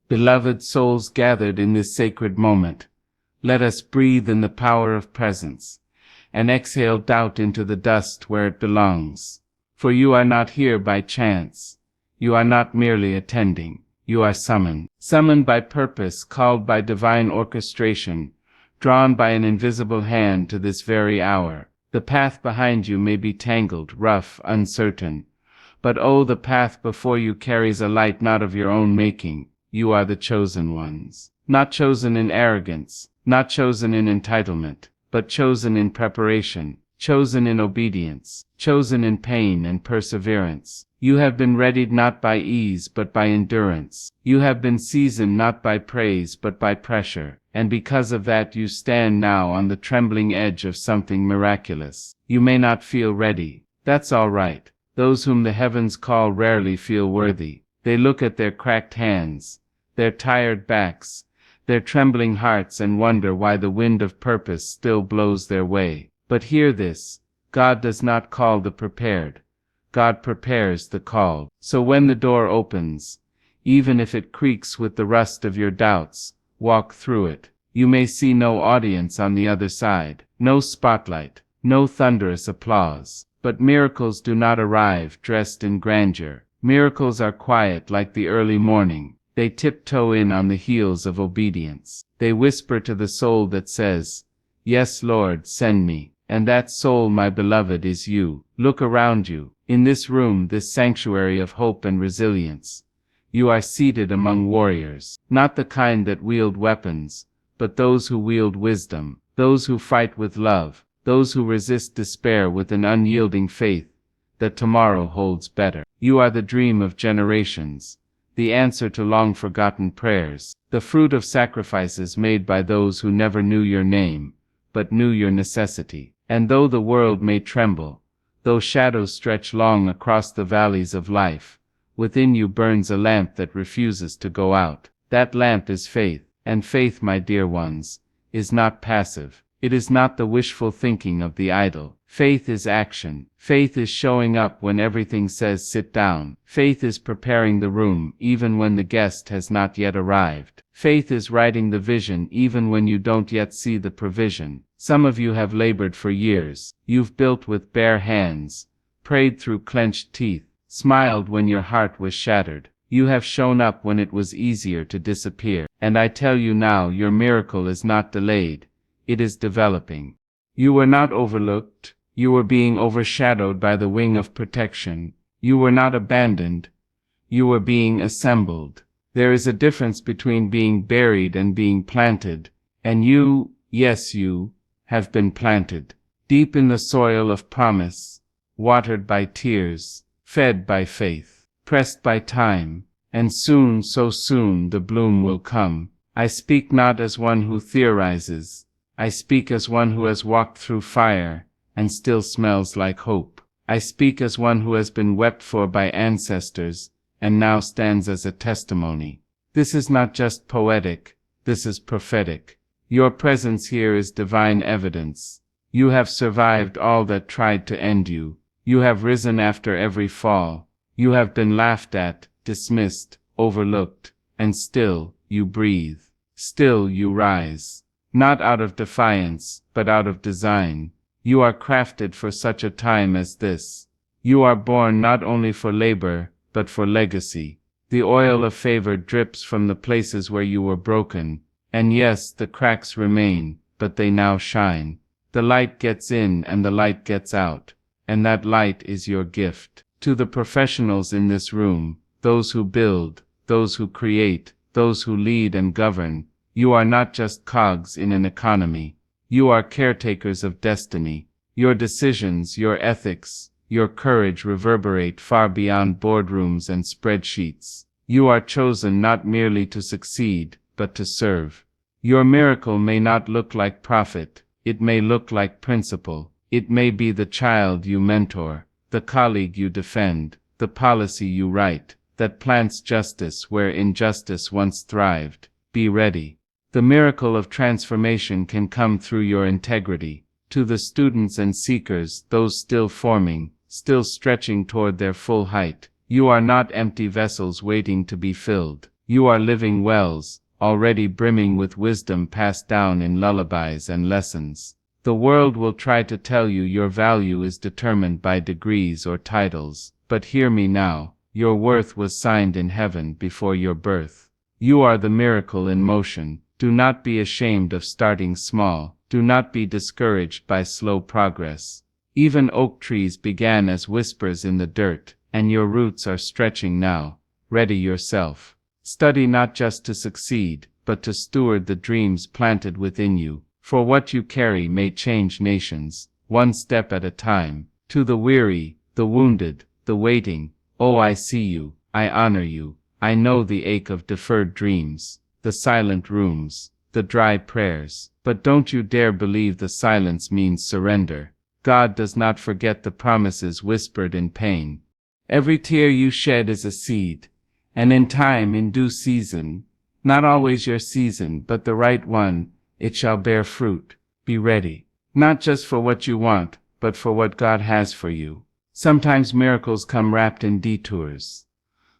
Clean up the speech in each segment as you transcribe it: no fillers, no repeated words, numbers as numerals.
Beloved souls gathered in this sacred moment, let us breathe in the power of presence, and exhale doubt into the dust where it belongs. For you are not here by chance. You are not merely attending. You are summoned. Summoned by purpose, called by divine orchestration, drawn by an invisible hand to this very hour. The path behind you may be tangled, rough, uncertain, but oh, the path before you carries a light not of your own making. You are the chosen ones. Not chosen in arrogance, not chosen in entitlement, but chosen in preparation, chosen in obedience, chosen in pain and perseverance. You have been readied not by ease but by endurance. You have been seasoned not by praise but by pressure, and because of that you stand now on the trembling edge of something miraculous. You may not feel ready. That's all right. Those whom the heavens call rarely feel worthy. They look at their cracked hands, their tired backs, their trembling hearts and wonder why the wind of purpose still blows their way. But hear this, God does not call the prepared. God prepares the called. So when the door opens, even if it creaks with the rust of your doubts, walk through it. You may see no audience on the other side, no spotlight, no thunderous applause. But miracles do not arrive dressed in grandeur. Miracles are quiet like the early morning. They tiptoe in on the heels of obedience. They whisper to the soul that says, "Yes, Lord, send me." And that soul, my beloved, is you. Look around you. In this room, this sanctuary of hope and resilience, you are seated among warriors. Not the kind that wield weapons, but those who wield wisdom. Those who fight with love. Those who resist despair with an unyielding faith that tomorrow holds better. You are the dream of generations, the answer to long-forgotten prayers, the fruit of sacrifices made by those who never knew your name, but knew your necessity. And though the world may tremble, though shadows stretch long across the valleys of life, within you burns a lamp that refuses to go out. That lamp is faith, and faith, my dear ones, is not passive. It is not the wishful thinking of the idle. Faith is action. Faith is showing up when everything says sit down. Faith is preparing the room even when the guest has not yet arrived. Faith is writing the vision even when you don't yet see the provision. Some of you have labored for years. You've built with bare hands, prayed through clenched teeth, smiled when your heart was shattered. You have shown up when it was easier to disappear. And I tell you now, your miracle is not delayed. It is developing. You were not overlooked. You were being overshadowed by the wing of protection. You were not abandoned. You were being assembled. There is a difference between being buried and being planted. And you, yes you, have been planted. Deep in the soil of promise, watered by tears, fed by faith, pressed by time. And soon, so soon, the bloom will come. I speak not as one who theorizes. I speak as one who has walked through fire and still smells like hope. I speak as one who has been wept for by ancestors and now stands as a testimony. This is not just poetic, this is prophetic. Your presence here is divine evidence. You have survived all that tried to end you. You have risen after every fall. You have been laughed at, dismissed, overlooked, and still you breathe. Still you rise. Not out of defiance, but out of design. You are crafted for such a time as this. You are born not only for labor, but for legacy. The oil of favor drips from the places where you were broken. And yes, the cracks remain, but they now shine. The light gets in and the light gets out. And that light is your gift. To the professionals in this room, those who build, those who create, those who lead and govern, you are not just cogs in an economy. You are caretakers of destiny. Your decisions, your ethics, your courage reverberate far beyond boardrooms and spreadsheets. You are chosen not merely to succeed, but to serve. Your miracle may not look like profit. It may look like principle. It may be the child you mentor, the colleague you defend, the policy you write, that plants justice where injustice once thrived. Be ready. The miracle of transformation can come through your integrity. To the students and seekers, those still forming, still stretching toward their full height, you are not empty vessels waiting to be filled. You are living wells, already brimming with wisdom passed down in lullabies and lessons. The world will try to tell you your value is determined by degrees or titles, but hear me now, your worth was signed in heaven before your birth. You are the miracle in motion. Do not be ashamed of starting small. Do not be discouraged by slow progress. Even oak trees began as whispers in the dirt, and your roots are stretching now. Ready yourself. Study not just to succeed, but to steward the dreams planted within you. For what you carry may change nations, one step at a time. To the weary, the wounded, the waiting, oh, I see you, I honor you. I know the ache of deferred dreams, the silent rooms, the dry prayers. But don't you dare believe the silence means surrender. God does not forget the promises whispered in pain. Every tear you shed is a seed, and in time, in due season, not always your season, but the right one, it shall bear fruit. Be ready, not just for what you want, but for what God has for you. Sometimes miracles come wrapped in detours.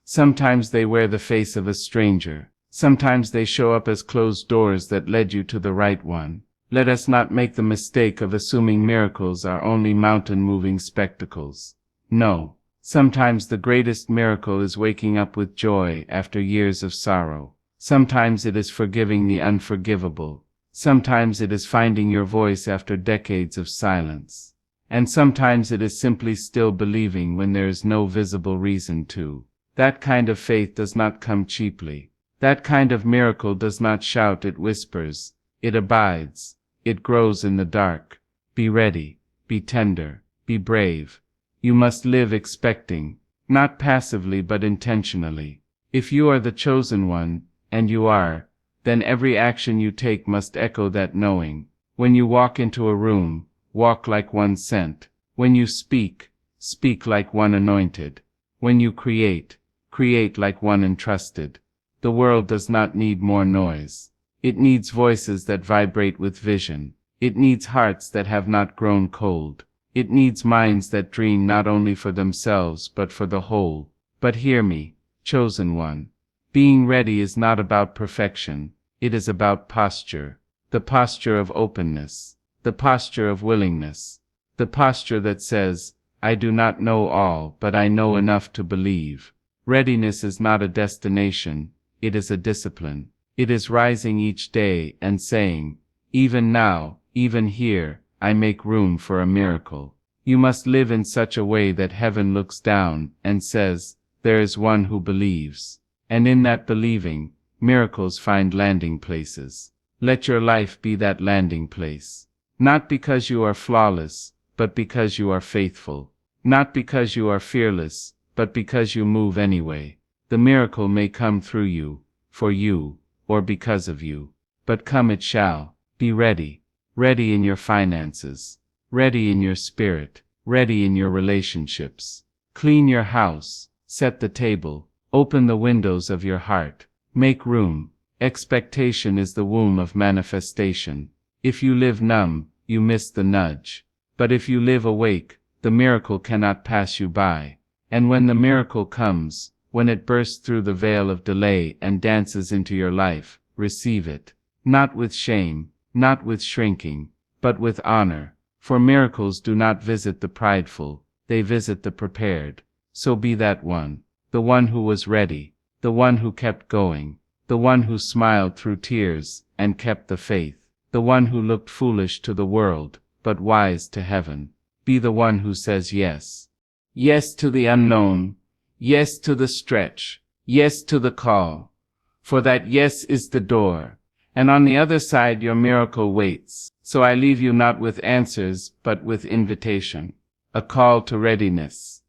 Sometimes they wear the face of a stranger. Sometimes they show up as closed doors that led you to the right one. Let us not make the mistake of assuming miracles are only mountain-moving spectacles. No, sometimes the greatest miracle is waking up with joy after years of sorrow. Sometimes it is forgiving the unforgivable. Sometimes it is finding your voice after decades of silence. And sometimes it is simply still believing when there is no visible reason to. That kind of faith does not come cheaply. That kind of miracle does not shout, it whispers. It abides. It grows in the dark. Be ready. Be tender. Be brave. You must live expecting, not passively but intentionally. If you are the chosen one, and you are, then every action you take must echo that knowing. When you walk into a room, walk like one sent. When you speak, speak like one anointed. When you create, create like one entrusted. The world does not need more noise. It needs voices that vibrate with vision. It needs hearts that have not grown cold. It needs minds that dream not only for themselves but for the whole. But hear me, chosen one. Being ready is not about perfection. It is about posture. The posture of openness. The posture of willingness. The posture that says, I do not know all, but I know enough to believe. Readiness is not a destination, it is a discipline. It is rising each day and saying, even now, even here, I make room for a miracle. You must live in such a way that heaven looks down and says, there is one who believes. And in that believing, miracles find landing places. Let your life be that landing place. Not because you are flawless, but because you are faithful. Not because you are fearless, but because you move anyway. The miracle may come through you, for you, or because of you. But come it shall. Be ready. Ready in your finances. Ready in your spirit. Ready in your relationships. Clean your house. Set the table. Open the windows of your heart. Make room. Expectation is the womb of manifestation. If you live numb, you miss the nudge. But if you live awake, the miracle cannot pass you by. And when the miracle comes, when it bursts through the veil of delay and dances into your life, receive it. Not with shame, not with shrinking, but with honor. For miracles do not visit the prideful, they visit the prepared. So be that one. The one who was ready. The one who kept going. The one who smiled through tears and kept the faith. The one who looked foolish to the world, but wise to heaven. Be the one who says yes. Yes to the unknown. Yes to the stretch. Yes to the call. For that yes is the door. And on the other side your miracle waits. So I leave you not with answers, but with invitation. A call to readiness.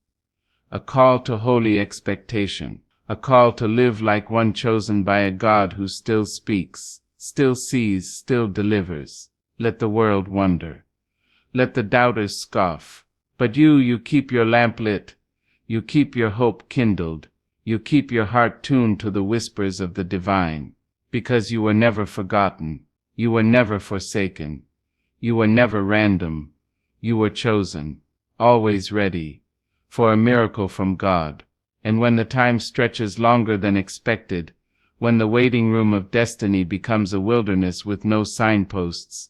A call to holy expectation. A call to live like one chosen by a God who still speaks, still sees, still delivers. Let the world wonder. Let the doubters scoff. But you keep your lamp lit. You keep your hope kindled. You keep your heart tuned to the whispers of the divine. Because you were never forgotten. You were never forsaken. You were never random. You were chosen. Always ready. For a miracle from God. And when the time stretches longer than expected, When the waiting room of destiny becomes a wilderness with no signposts,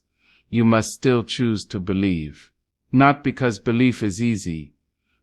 you must still choose to believe. Not because belief is easy,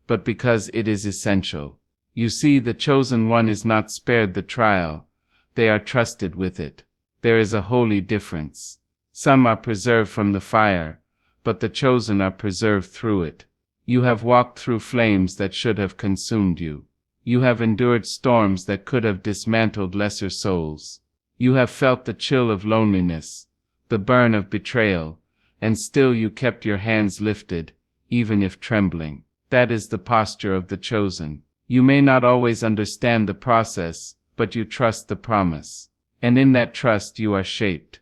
but because it is essential. You see, the chosen one is not spared the trial, they are trusted with it. There is a holy difference. Some are preserved from the fire, but the chosen are preserved through it. You have walked through flames that should have consumed you. You have endured storms that could have dismantled lesser souls. You have felt the chill of loneliness, the burn of betrayal, and still you kept your hands lifted, even if trembling. That is the posture of the chosen. You may not always understand the process, but you trust the promise. And in that trust you are shaped.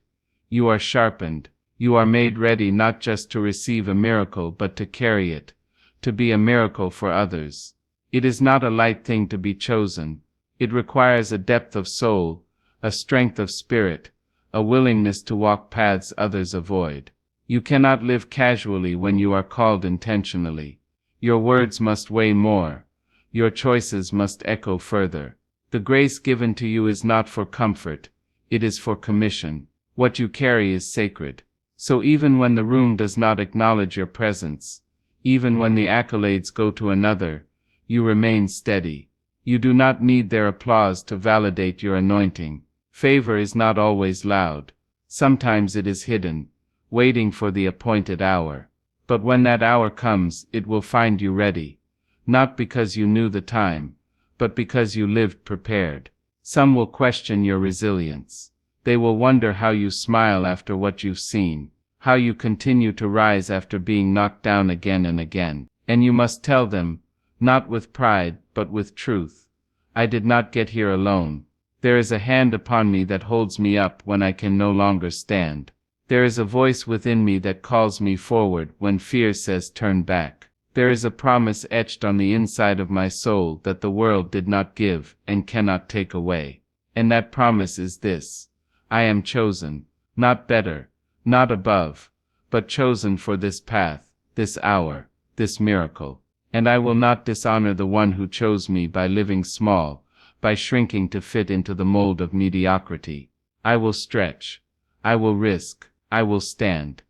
You are sharpened. You are made ready not just to receive a miracle but to carry it, to be a miracle for others. It is not a light thing to be chosen. It requires a depth of soul, a strength of spirit, a willingness to walk paths others avoid. You cannot live casually when you are called intentionally. Your words must weigh more. Your choices must echo further. The grace given to you is not for comfort, it is for commission. What you carry is sacred. So even when the room does not acknowledge your presence, even when the accolades go to another, you remain steady. You do not need their applause to validate your anointing. Favor is not always loud. Sometimes it is hidden, waiting for the appointed hour. But when that hour comes, it will find you ready. Not because you knew the time, but because you lived prepared. Some will question your resilience. They will wonder how you smile after what you've seen, how you continue to rise after being knocked down again and again. And you must tell them, not with pride, but with truth, I did not get here alone. There is a hand upon me that holds me up when I can no longer stand. There is a voice within me that calls me forward when fear says turn back. There is a promise etched on the inside of my soul that the world did not give and cannot take away. And that promise is this: I am chosen, not better, not above, but chosen for this path, this hour, this miracle. And I will not dishonor the one who chose me by living small, by shrinking to fit into the mold of mediocrity. I will stretch. I will risk. I will stand.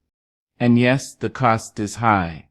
And yes, the cost is high.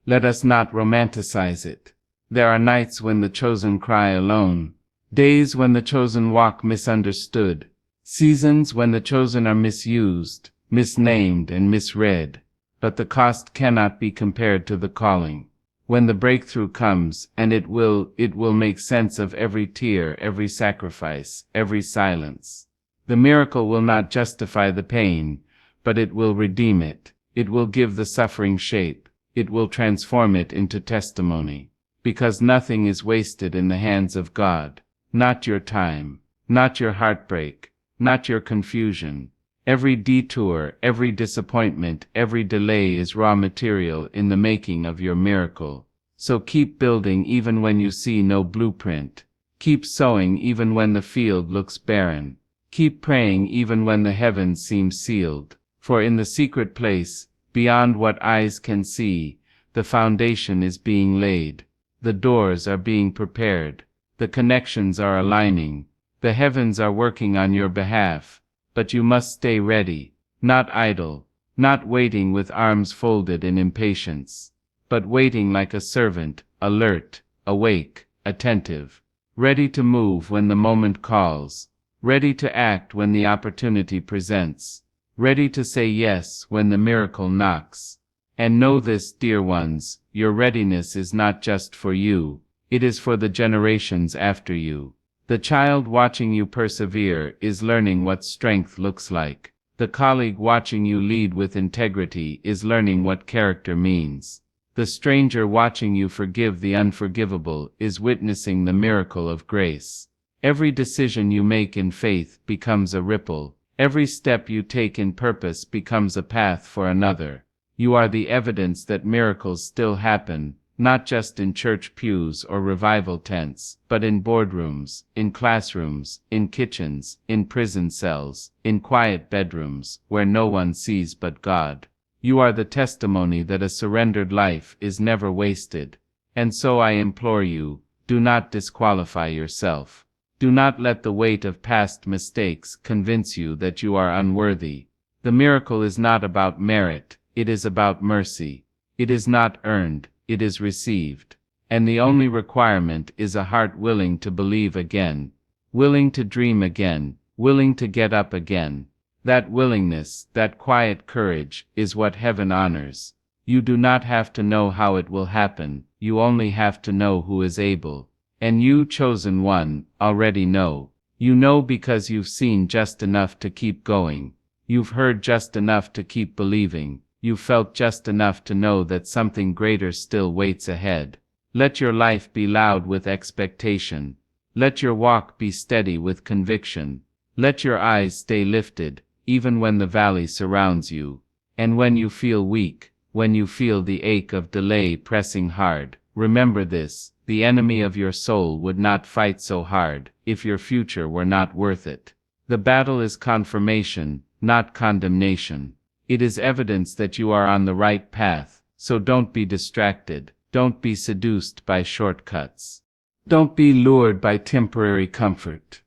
Let us not romanticize it. There are nights when the chosen cry alone, days when the chosen walk misunderstood, seasons when the chosen are misused, misnamed, and misread. But the cost cannot be compared to the calling. When the breakthrough comes, and it will make sense of every tear, every sacrifice, every silence. The miracle will not justify the pain, but it will redeem it. It will give the suffering shape. It will transform it into testimony. Because nothing is wasted in the hands of God. Not your time, not your heartbreak, not your confusion. Every detour, every disappointment, every delay is raw material in the making of your miracle. So keep building even when you see no blueprint. Keep sowing even when the field looks barren. Keep praying even when the heavens seem sealed. For in the secret place, beyond what eyes can see, the foundation is being laid. The doors are being prepared. The connections are aligning. The heavens are working on your behalf. But you must stay ready, not idle, not waiting with arms folded in impatience, but waiting like a servant, alert, awake, attentive, ready to move when the moment calls, ready to act when the opportunity presents, ready to say yes when the miracle knocks. And know this, dear ones, your readiness is not just for you, it is for the generations after you. The child watching you persevere is learning what strength looks like. The colleague watching you lead with integrity is learning what character means. The stranger watching you forgive the unforgivable is witnessing the miracle of grace. Every decision you make in faith becomes a ripple. Every step you take in purpose becomes a path for another. You are the evidence that miracles still happen, not just in church pews or revival tents, but in boardrooms, in classrooms, in kitchens, in prison cells, in quiet bedrooms, where no one sees but God. You are the testimony that a surrendered life is never wasted. And so I implore you, do not disqualify yourself. Do not let the weight of past mistakes convince you that you are unworthy. The miracle is not about merit, it is about mercy. It is not earned, it is received. And the only requirement is a heart willing to believe again, willing to dream again, willing to get up again. That willingness, that quiet courage, is what heaven honors. You do not have to know how it will happen, you only have to know who is able. And you, chosen one, already know. You know because you've seen just enough to keep going. You've heard just enough to keep believing. You've felt just enough to know that something greater still waits ahead. Let your life be loud with expectation. Let your walk be steady with conviction. Let your eyes stay lifted, even when the valley surrounds you. And when you feel weak, when you feel the ache of delay pressing hard, remember this: the enemy of your soul would not fight so hard if your future were not worth it. The battle is confirmation, not condemnation. It is evidence that you are on the right path, so don't be distracted, don't be seduced by shortcuts. Don't be lured by temporary comfort.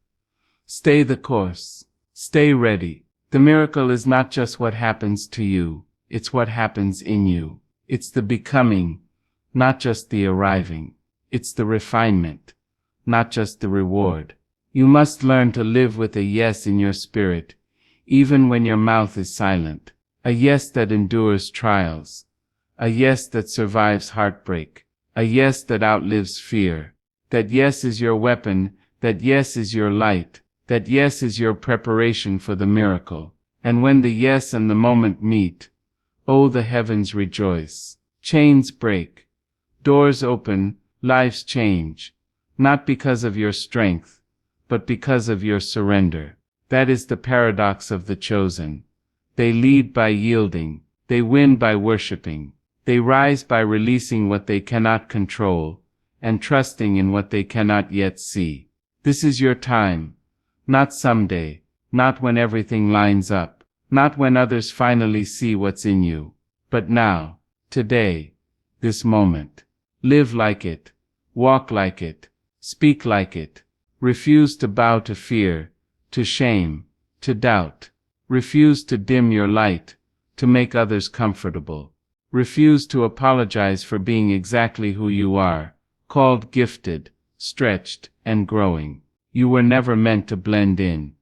Stay the course. Stay ready. The miracle is not just what happens to you, it's what happens in you. It's the becoming, not just the arriving. It's the refinement, not just the reward. You must learn to live with a yes in your spirit, even when your mouth is silent. A yes that endures trials. A yes that survives heartbreak. A yes that outlives fear. That yes is your weapon. That yes is your light. That yes is your preparation for the miracle. And when the yes and the moment meet, oh, the heavens rejoice. Chains break. Doors open. Lives change. Not because of your strength, but because of your surrender. That is the paradox of the chosen. They lead by yielding. They win by worshiping. They rise by releasing what they cannot control, and trusting in what they cannot yet see. This is your time. Not someday. Not when everything lines up. Not when others finally see what's in you. But now. Today. This moment. Live like it. Walk like it. Speak like it. Refuse to bow to fear, to shame, to doubt. Refuse to dim your light, to make others comfortable. Refuse to apologize for being exactly who you are, called gifted, stretched, and growing. You were never meant to blend in.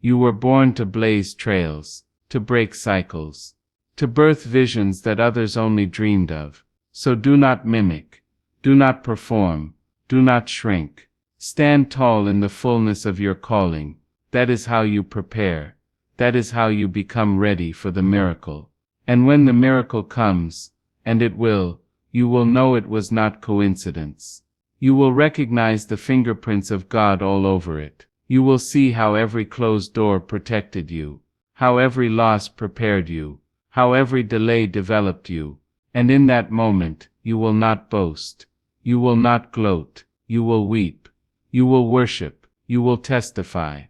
You were born to blaze trails, to break cycles, to birth visions that others only dreamed of. So do not mimic. Do not perform. Do not shrink. Stand tall in the fullness of your calling. That is how you prepare. That is how you become ready for the miracle. And when the miracle comes, and it will, you will know it was not coincidence. You will recognize the fingerprints of God all over it. You will see how every closed door protected you, how every loss prepared you, how every delay developed you. And in that moment, you will not boast. You will not gloat. You will weep. You will worship. You will testify.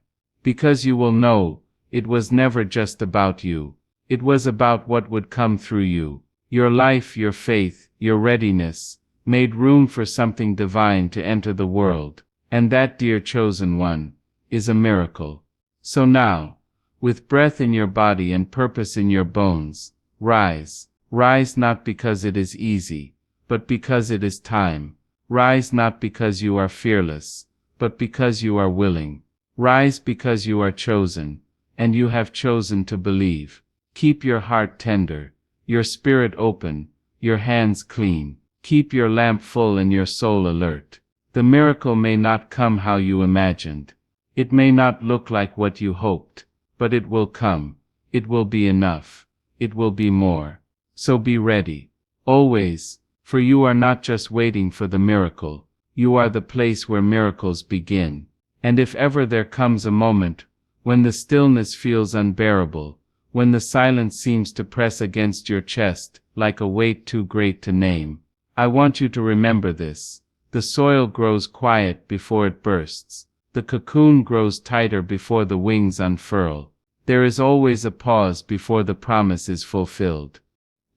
Because you will know, it was never just about you. It was about what would come through you. Your life, your faith, your readiness, made room for something divine to enter the world. And that, dear chosen one, is a miracle. So now, with breath in your body and purpose in your bones, rise. Rise not because it is easy, but because it is time. Rise not because you are fearless, but because you are willing. Rise because you are chosen, and you have chosen to believe. Keep your heart tender, your spirit open, your hands clean. Keep your lamp full and your soul alert. The miracle may not come how you imagined. It may not look like what you hoped, but it will come. It will be enough. It will be more. So be ready. Always, for you are not just waiting for the miracle. You are the place where miracles begin. And if ever there comes a moment when the stillness feels unbearable, when the silence seems to press against your chest like a weight too great to name, I want you to remember this. The soil grows quiet before it bursts. The cocoon grows tighter before the wings unfurl. There is always a pause before the promise is fulfilled.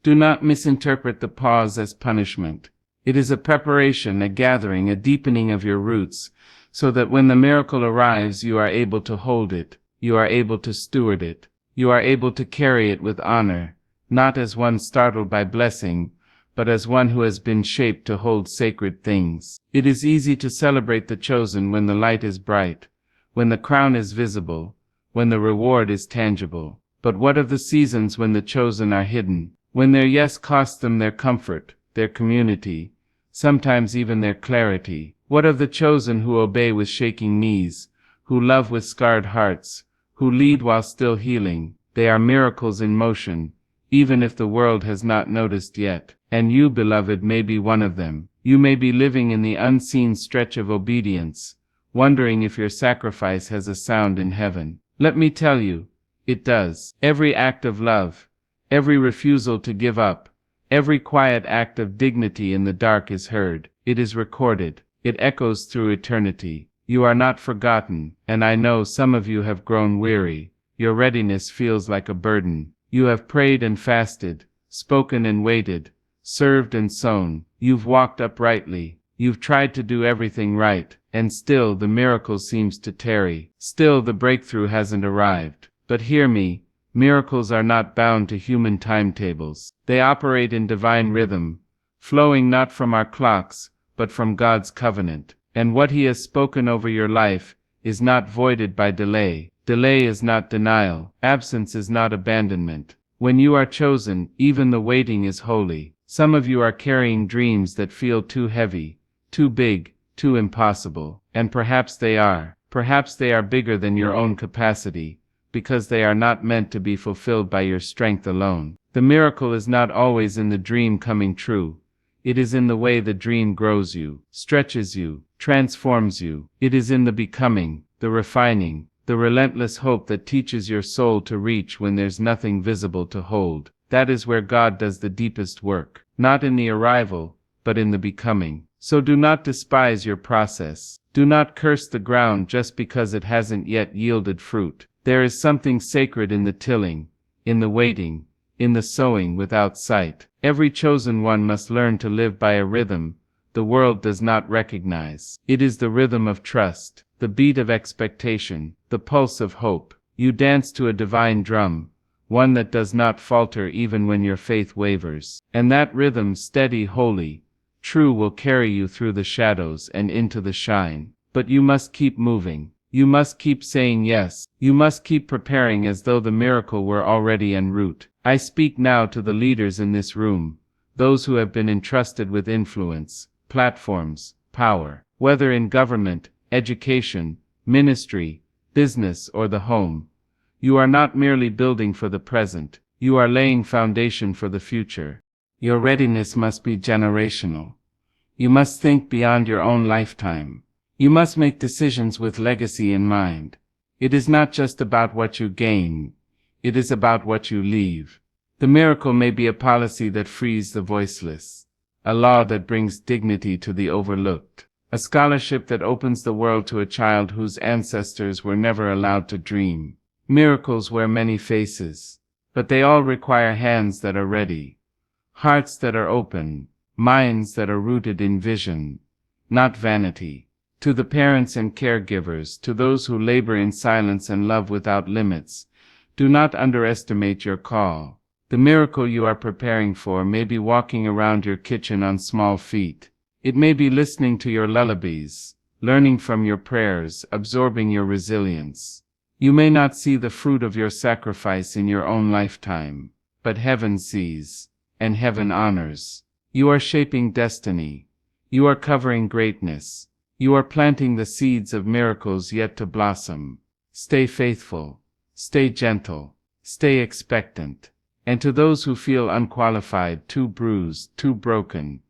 Do not misinterpret the pause as punishment. It is a preparation, a gathering, a deepening of your roots, so that when the miracle arrives you are able to hold it, you are able to steward it, you are able to carry it with honor, not as one startled by blessing, but as one who has been shaped to hold sacred things. It is easy to celebrate the chosen when the light is bright, when the crown is visible, when the reward is tangible. But what of the seasons when the chosen are hidden, when their yes costs them their comfort, their community, sometimes even their clarity? What of the chosen who obey with shaking knees, who love with scarred hearts, who lead while still healing? They are miracles in motion, even if the world has not noticed yet. And you, beloved, may be one of them. You may be living in the unseen stretch of obedience, wondering if your sacrifice has a sound in heaven. Let me tell you, it does. Every act of love, every refusal to give up, every quiet act of dignity in the dark is heard. It is recorded. It echoes through eternity. You are not forgotten, and I know some of you have grown weary. Your readiness feels like a burden. You have prayed and fasted, spoken and waited, served and sown. You've walked uprightly. You've tried to do everything right, and still the miracle seems to tarry. Still the breakthrough hasn't arrived. But hear me, miracles are not bound to human timetables. They operate in divine rhythm, flowing not from our clocks, but from God's covenant. And what He has spoken over your life is not voided by delay. Delay is not denial. Absence is not abandonment. When you are chosen, even the waiting is holy. Some of you are carrying dreams that feel too heavy, too big, too impossible. And perhaps they are. Perhaps they are bigger than your own capacity, because they are not meant to be fulfilled by your strength alone. The miracle is not always in the dream coming true. It is in the way the dream grows you, stretches you, transforms you. It is in the becoming, the refining, the relentless hope that teaches your soul to reach when there's nothing visible to hold. That is where God does the deepest work, not in the arrival, but in the becoming. So do not despise your process. Do not curse the ground just because it hasn't yet yielded fruit. There is something sacred in the tilling, in the waiting, in the sowing without sight. Every chosen one must learn to live by a rhythm the world does not recognize. It is the rhythm of trust, the beat of expectation, the pulse of hope. You dance to a divine drum, one that does not falter even when your faith wavers. And that rhythm, steady, holy, true, will carry you through the shadows and into the shine. But you must keep moving. You must keep saying yes. You must keep preparing as though the miracle were already en route. I speak now to the leaders in this room, those who have been entrusted with influence, platforms, power, whether in government, education, ministry, business, or the home. You are not merely building for the present, you are laying foundation for the future. Your readiness must be generational. You must think beyond your own lifetime. You must make decisions with legacy in mind. It is not just about what you gain, it is about what you leave. The miracle may be a policy that frees the voiceless, a law that brings dignity to the overlooked, a scholarship that opens the world to a child whose ancestors were never allowed to dream. Miracles wear many faces, but they all require hands that are ready, hearts that are open, minds that are rooted in vision, not vanity. To the parents and caregivers, to those who labor in silence and love without limits, do not underestimate your call. The miracle you are preparing for may be walking around your kitchen on small feet. It may be listening to your lullabies, learning from your prayers, absorbing your resilience. You may not see the fruit of your sacrifice in your own lifetime, but heaven sees, and heaven honors. You are shaping destiny. You are covering greatness. You are planting the seeds of miracles yet to blossom. Stay faithful. Stay gentle. Stay expectant. And to those who feel unqualified, too bruised, too broken,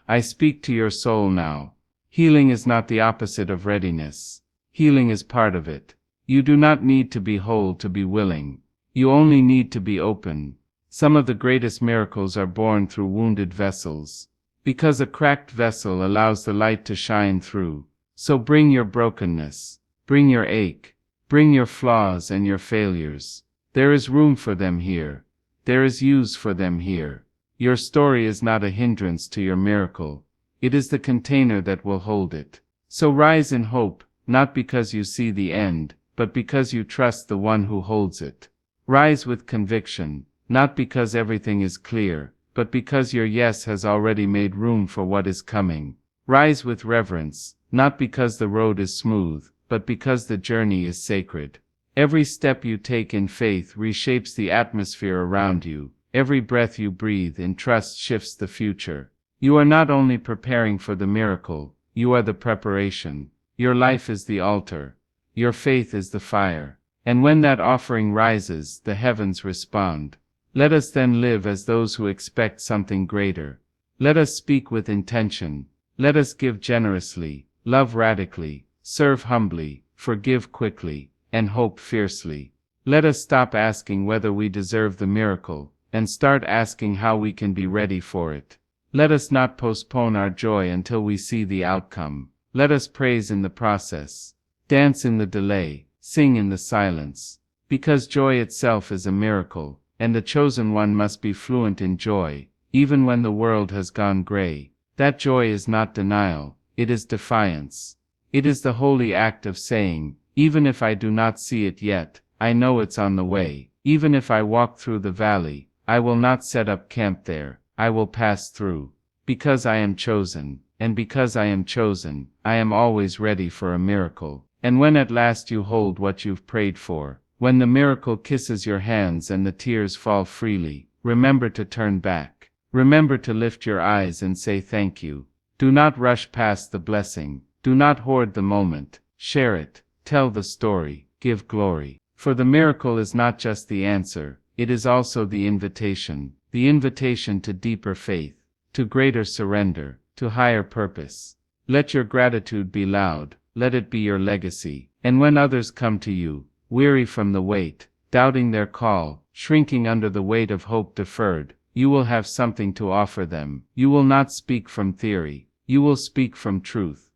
I speak to your soul now. Healing is not the opposite of readiness. Healing is part of it. You do not need to be whole to be willing. You only need to be open. Some of the greatest miracles are born through wounded vessels, because a cracked vessel allows the light to shine through. So bring your brokenness, bring your ache, bring your flaws and your failures. There is room for them here. There is use for them here. Your story is not a hindrance to your miracle. It is the container that will hold it. So rise in hope, not because you see the end, but because you trust the one who holds it. Rise with conviction, not because everything is clear, but because your yes has already made room for what is coming. Rise with reverence, not because the road is smooth, but because the journey is sacred. Every step you take in faith reshapes the atmosphere around you. Every breath you breathe in trust shifts the future. You are not only preparing for the miracle, you are the preparation. Your life is the altar. Your faith is the fire. And when that offering rises, the heavens respond. Let us then live as those who expect something greater. Let us speak with intention. Let us give generously, love radically, serve humbly, forgive quickly, and hope fiercely. Let us stop asking whether we deserve the miracle, and start asking how we can be ready for it. Let us not postpone our joy until we see the outcome. Let us praise in the process, dance in the delay, sing in the silence. Because joy itself is a miracle, and the chosen one must be fluent in joy, even when the world has gone gray. That joy is not denial, it is defiance. It is the holy act of saying, even if I do not see it yet, I know it's on the way. Even if I walk through the valley, I will not set up camp there, I will pass through. Because I am chosen, and because I am chosen, I am always ready for a miracle. And when at last you hold what you've prayed for, when the miracle kisses your hands and the tears fall freely, remember to turn back. Remember to lift your eyes and say thank you. Do not rush past the blessing. Do not hoard the moment. Share it. Tell the story. Give glory. For the miracle is not just the answer, it is also the invitation to deeper faith, to greater surrender, to higher purpose. Let your gratitude be loud, let it be your legacy. And when others come to you, weary from the wait, doubting their call, shrinking under the weight of hope deferred, you will have something to offer them. You will not speak from theory, you will speak from truth.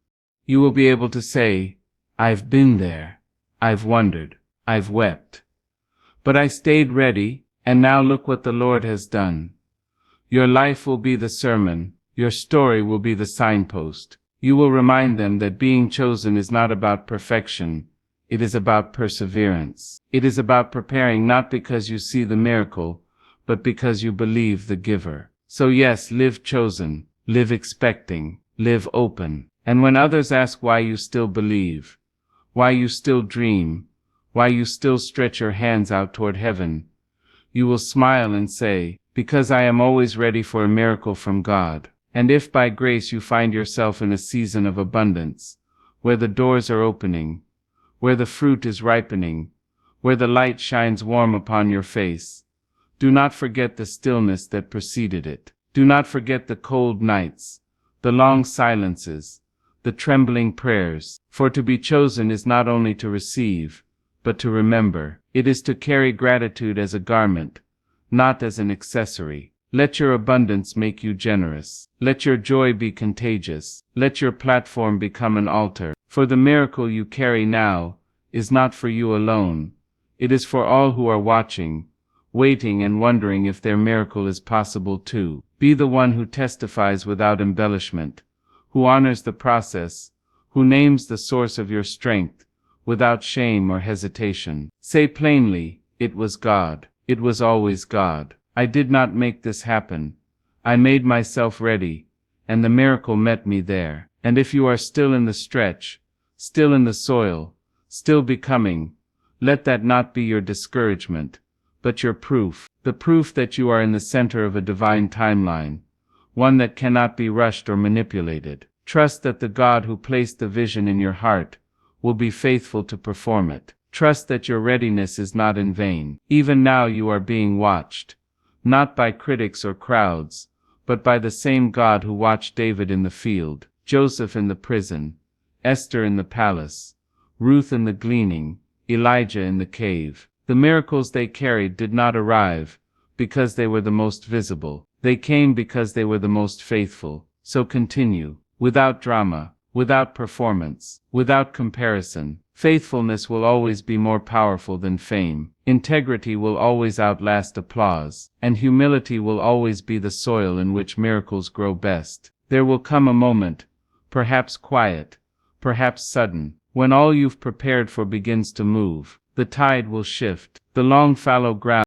You will be able to say, I've been there, I've wondered, I've wept. But I stayed ready, and now look what the Lord has done. Your life will be the sermon, your story will be the signpost. You will remind them that being chosen is not about perfection, it is about perseverance. It is about preparing not because you see the miracle, but because you believe the giver. So yes, live chosen, live expecting, live open. And when others ask why you still believe, why you still dream, why you still stretch your hands out toward heaven, you will smile and say, because I am always ready for a miracle from God. And if by grace you find yourself in a season of abundance, where the doors are opening, where the fruit is ripening, where the light shines warm upon your face, do not forget the stillness that preceded it. Do not forget the cold nights, the long silences, the trembling prayers. For to be chosen is not only to receive, but to remember. It is to carry gratitude as a garment, not as an accessory. Let your abundance make you generous. Let your joy be contagious. Let your platform become an altar. For the miracle you carry now is not for you alone. It is for all who are watching, waiting and wondering if their miracle is possible too. Be the one who testifies without embellishment, who honors the process, who names the source of your strength, without shame or hesitation. Say plainly, it was God. It was always God. I did not make this happen. I made myself ready, and the miracle met me there. And if you are still in the stretch, still in the soil, still becoming, let that not be your discouragement, but your proof. The proof that you are in the center of a divine timeline, one that cannot be rushed or manipulated. Trust that the God who placed the vision in your heart will be faithful to perform it. Trust that your readiness is not in vain. Even now you are being watched, not by critics or crowds, but by the same God who watched David in the field, Joseph in the prison, Esther in the palace, Ruth in the gleaning, Elijah in the cave. The miracles they carried did not arrive because they were the most visible. They came because they were the most faithful. So continue, without drama, without performance, without comparison. Faithfulness will always be more powerful than fame. Integrity will always outlast applause. And humility will always be the soil in which miracles grow best. There will come a moment, perhaps quiet, perhaps sudden, When all you've prepared for begins to move, the tide will shift. The long fallow ground